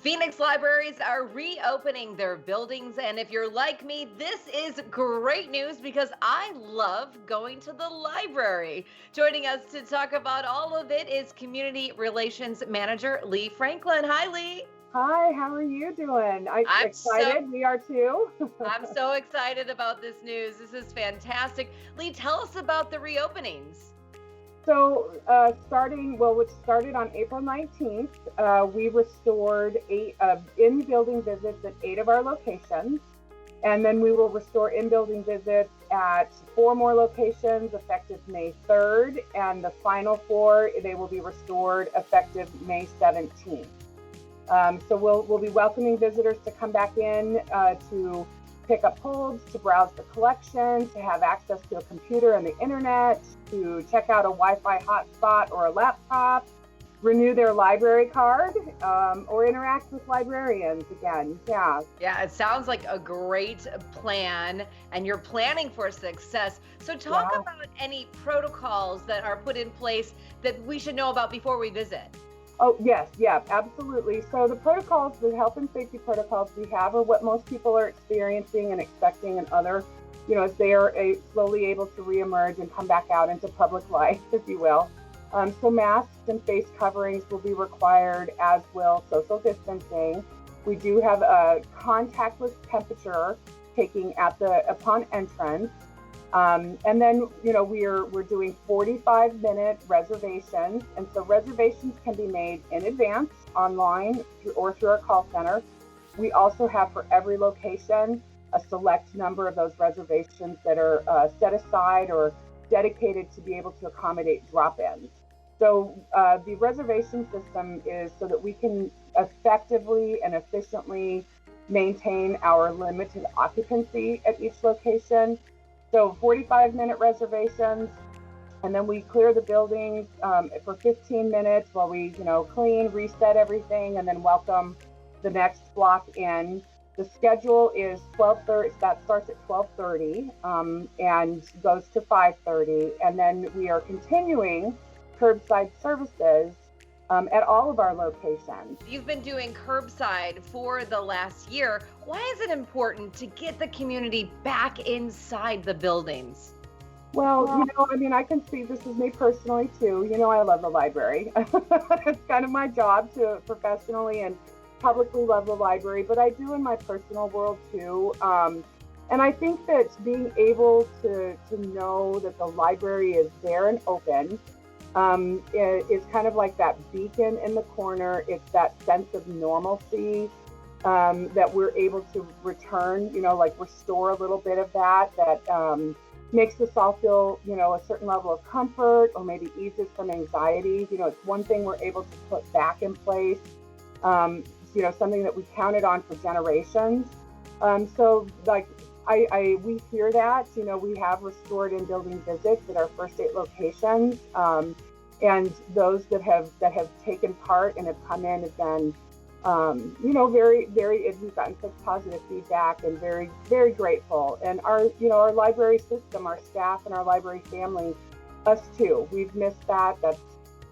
Phoenix libraries are reopening their buildings. And if you're like me, this is great news because I love going to the library. Joining us to talk about all of it is Community Relations Manager Lee Franklin. Hi, Lee. Hi, how are you doing? I I'm so excited. We are too. I'm so excited about this news. This is fantastic. Lee, tell us about the reopenings. Which started on April 19th, we restored eight in-building visits at 8 of our locations. And then we will restore in-building visits at 4 more locations effective May 3rd. And the final 4, they will be restored effective May 17th. So we'll be welcoming visitors to come back in to pick up holds, to browse the collection, to have access to a computer and the internet, to check out a Wi-Fi hotspot or a laptop, renew their library card, or interact with librarians again. Yeah. Yeah, it sounds like a great plan, and you're planning for success. So, talk Yeah. about any protocols that are put in place that we should know about before we visit. Oh, yes, yeah, absolutely. So the protocols, the health and safety protocols we have are what most people are experiencing and expecting and as they are slowly able to reemerge and come back out into public life, if you will. So masks and face coverings will be required, as will social distancing. We do have a contactless temperature taking upon entrance. And then, we're doing 45-minute reservations. And so reservations can be made in advance, online, or through our call center. We also have for every location a select number of those reservations that are set aside or dedicated to be able to accommodate drop-ins. So the reservation system is so that we can effectively and efficiently maintain our limited occupancy at each location. So 45-minute reservations, and then we clear the buildings for 15 minutes while we, clean, reset everything, and then welcome the next block in. The schedule is 12:30. That starts at 12:30 and goes to 5:30, and then we are continuing curbside services at all of our locations. You've been doing curbside for the last year. Why is it important to get the community back inside the buildings? Well, I can see this is me personally too. I love the library. It's kind of my job to professionally and publicly love the library, but I do in my personal world too. And I think that being able to know that the library is there and open is kind of like that beacon in the corner. It's that sense of normalcy that we're able to return, like restore a little bit of that makes us all feel, a certain level of comfort or maybe eases some anxiety. It's one thing we're able to put back in place, something that we counted on for generations. So like, we hear that, we have restored in building visits at our first 8 locations. And those that have taken part and have come in have been, we've gotten such positive feedback and very, very grateful. And our library system, our staff and our library family, us too, we've missed that.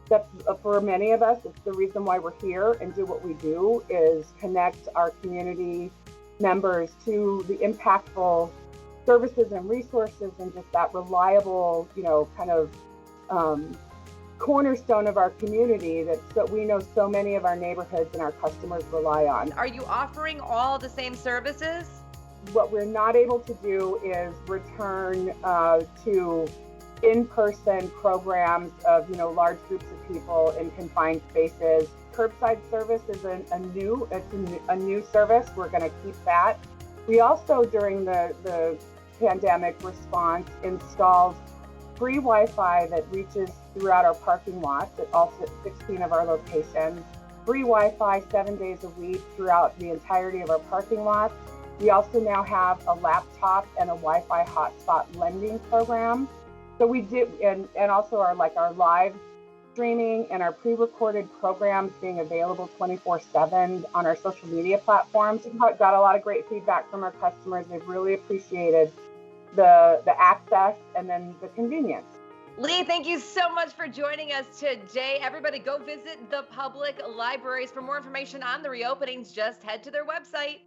That's for many of us, it's the reason why we're here and do what we do is connect our community members to the impactful services and resources and just that reliable, kind of cornerstone of our community that we know so many of our neighborhoods and our customers rely on. Are you offering all the same services? What we're not able to do is return to in-person programs of large groups of people in confined spaces. Curbside service is a new service. We're going to keep that. We also, during the pandemic response, installed free Wi-Fi that reaches throughout our parking lots at all 16 of our locations. Free Wi-Fi 7 days a week throughout the entirety of our parking lots. We also now have a laptop and a Wi-Fi hotspot lending program. So we did, and also our live streaming and our pre-recorded programs being available 24/7 on our social media platforms. We've got a lot of great feedback from our customers. They've really appreciated the access and then the convenience. Lee, thank you so much for joining us today. Everybody, go visit the public libraries. For more information on the reopenings, just head to their website.